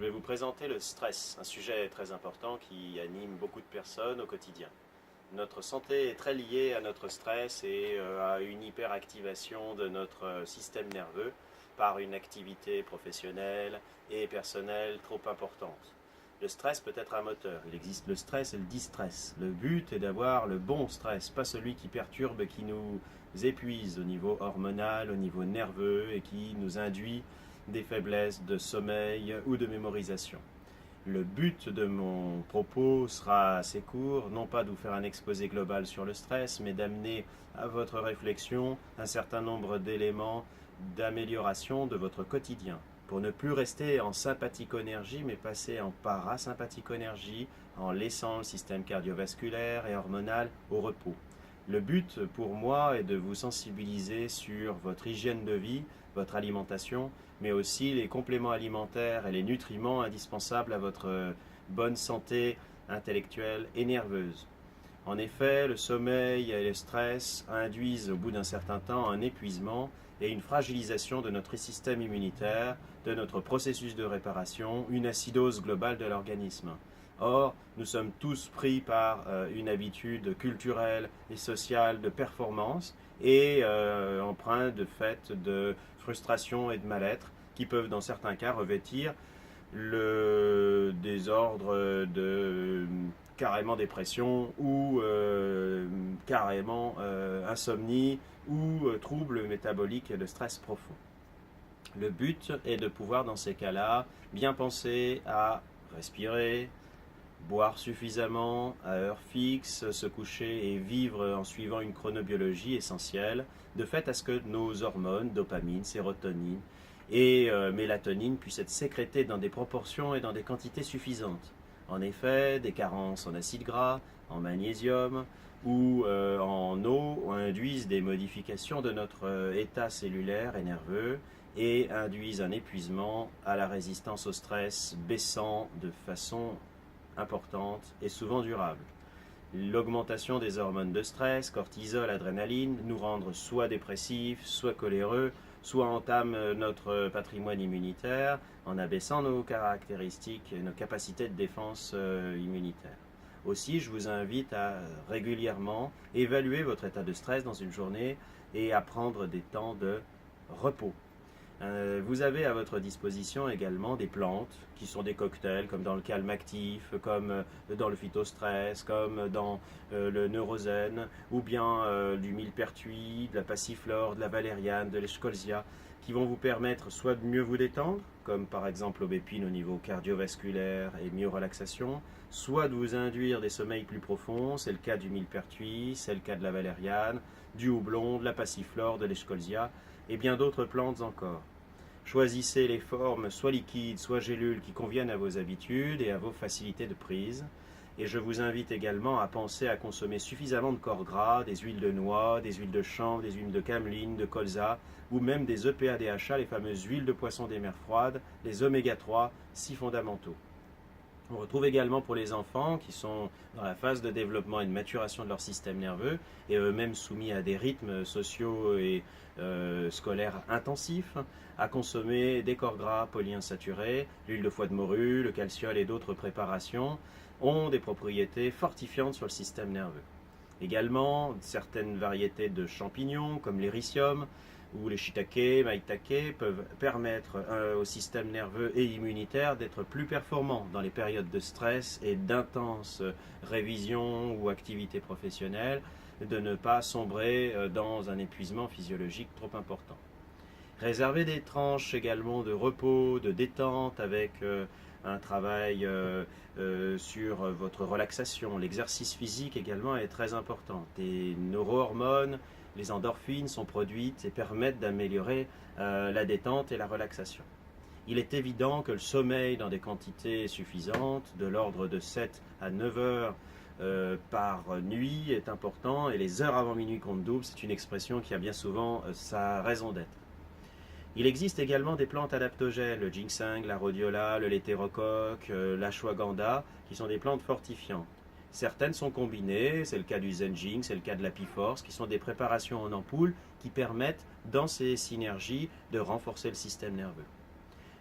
Je vais vous présenter le stress, un sujet très important qui anime beaucoup de personnes au quotidien. Notre santé est très liée à notre stress et à une hyperactivation de notre système nerveux par une activité professionnelle et personnelle trop importante. Le stress peut être un moteur. Il existe le stress et le distress. Le but est d'avoir le bon stress, pas celui qui perturbe, qui nous épuise au niveau hormonal, au niveau nerveux et qui nous induit des faiblesses de sommeil ou de mémorisation. Le but de mon propos sera assez court, non pas de vous faire un exposé global sur le stress, mais d'amener à votre réflexion un certain nombre d'éléments d'amélioration de votre quotidien, pour ne plus rester en sympathico-énergie, mais passer en parasympathico-énergie, en laissant le système cardiovasculaire et hormonal au repos. Le but pour moi est de vous sensibiliser sur votre hygiène de vie, votre alimentation, mais aussi les compléments alimentaires et les nutriments indispensables à votre bonne santé intellectuelle et nerveuse. En effet, le sommeil et le stress induisent au bout d'un certain temps un épuisement et une fragilisation de notre système immunitaire, de notre processus de réparation, une acidose globale de l'organisme. Or, nous sommes tous pris par une habitude culturelle et sociale de performance et empreinte de fait de frustration et de mal-être qui peuvent dans certains cas revêtir le désordre de carrément dépression ou carrément insomnie ou troubles métaboliques et de stress profond. Le but est de pouvoir dans ces cas-là bien penser à respirer, boire suffisamment à heure fixe, se coucher et vivre en suivant une chronobiologie essentielle, de fait à ce que nos hormones, dopamine, sérotonine et mélatonine puissent être sécrétées dans des proportions et dans des quantités suffisantes. En effet, des carences en acides gras, en magnésium ou en eau induisent des modifications de notre état cellulaire et nerveux et induisent un épuisement à la résistance au stress baissant de façon importante et souvent durable. L'augmentation des hormones de stress, cortisol, adrénaline, nous rendent soit dépressifs, soit coléreux, soit entament notre patrimoine immunitaire en abaissant nos caractéristiques et nos capacités de défense immunitaire. Aussi, je vous invite à régulièrement évaluer votre état de stress dans une journée et à prendre des temps de repos. Vous avez à votre disposition également des plantes qui sont des cocktails, comme dans le calmactif, comme dans le phytostress, comme dans le neurosène, ou bien du millepertuis, de la passiflore, de la valériane, de l'escolzia, qui vont vous permettre soit de mieux vous détendre, comme par exemple l'aubépine au niveau cardiovasculaire et myorelaxation, soit de vous induire des sommeils plus profonds, c'est le cas du millepertuis, c'est le cas de la valériane, du houblon, de la passiflore, de l'escolzia, et bien d'autres plantes encore. Choisissez les formes soit liquides, soit gélules qui conviennent à vos habitudes et à vos facilités de prise. Et je vous invite également à penser à consommer suffisamment de corps gras, des huiles de noix, des huiles de chanvre, des huiles de cameline, de colza, ou même des EPA-DHA, les fameuses huiles de poisson des mers froides, les oméga 3, si fondamentaux. On retrouve également pour les enfants qui sont dans la phase de développement et de maturation de leur système nerveux et eux-mêmes soumis à des rythmes sociaux et scolaires intensifs, à consommer des corps gras polyinsaturés, l'huile de foie de morue, le calciol et d'autres préparations ont des propriétés fortifiantes sur le système nerveux. Également, certaines variétés de champignons comme l'éricium ou les shiitake, maitake peuvent permettre au système nerveux et immunitaire d'être plus performant dans les périodes de stress et d'intenses révisions ou activités professionnelles, de ne pas sombrer dans un épuisement physiologique trop important. Réservez des tranches également de repos, de détente avec un travail sur votre relaxation. L'exercice physique également est très important. Des neurohormones, les endorphines sont produites et permettent d'améliorer la détente et la relaxation. Il est évident que le sommeil dans des quantités suffisantes, de l'ordre de 7 à 9 heures par nuit, est important et les heures avant minuit comptent double, c'est une expression qui a bien souvent sa raison d'être. Il existe également des plantes adaptogènes, le ginseng, la rhodiola, le létérocoque, l'ashwagandha, qui sont des plantes fortifiantes. Certaines sont combinées, c'est le cas du zenjing, c'est le cas de l'apiforce, qui sont des préparations en ampoule qui permettent, dans ces synergies, de renforcer le système nerveux.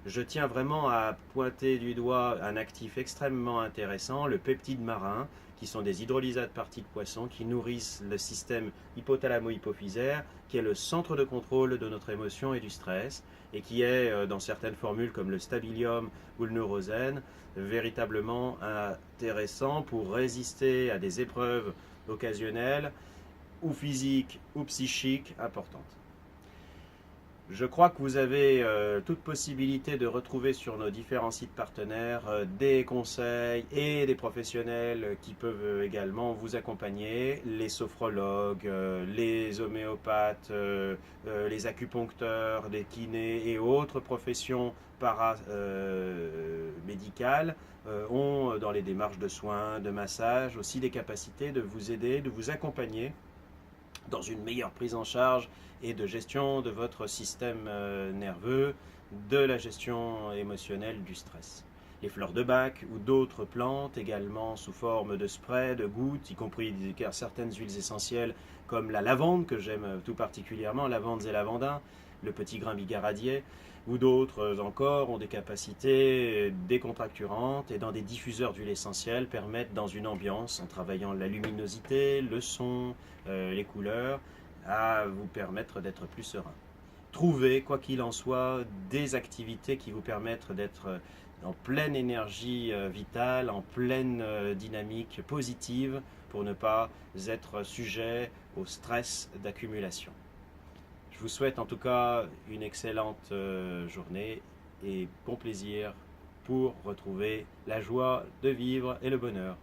Je tiens vraiment à pointer du doigt un actif extrêmement intéressant, le peptide marin, qui sont des hydrolysats de parties de poisson qui nourrissent le système hypothalamo-hypophysaire, qui est le centre de contrôle de notre émotion et du stress, et qui est, dans certaines formules comme le stabilium ou le neurosène, véritablement intéressant pour résister à des épreuves occasionnelles, ou physiques ou psychiques importantes. Je crois que vous avez toute possibilité de retrouver sur nos différents sites partenaires des conseils et des professionnels qui peuvent également vous accompagner, les sophrologues, les homéopathes, les acupuncteurs, les kinés et autres professions paramédicales ont dans les démarches de soins, de massage aussi des capacités de vous aider, de vous accompagner dans une meilleure prise en charge et de gestion de votre système nerveux, de la gestion émotionnelle du stress. Les fleurs de bac ou d'autres plantes également sous forme de spray, de gouttes, y compris certaines huiles essentielles comme la lavande que j'aime tout particulièrement, lavandes et lavandins, le petit grain bigaradier, ou d'autres encore ont des capacités décontracturantes et dans des diffuseurs d'huile essentielle permettent dans une ambiance, en travaillant la luminosité, le son, les couleurs, à vous permettre d'être plus serein. Trouvez, quoi qu'il en soit, des activités qui vous permettent d'être en pleine énergie vitale, en pleine dynamique positive pour ne pas être sujet au stress d'accumulation. Je vous souhaite en tout cas une excellente journée et bon plaisir pour retrouver la joie de vivre et le bonheur.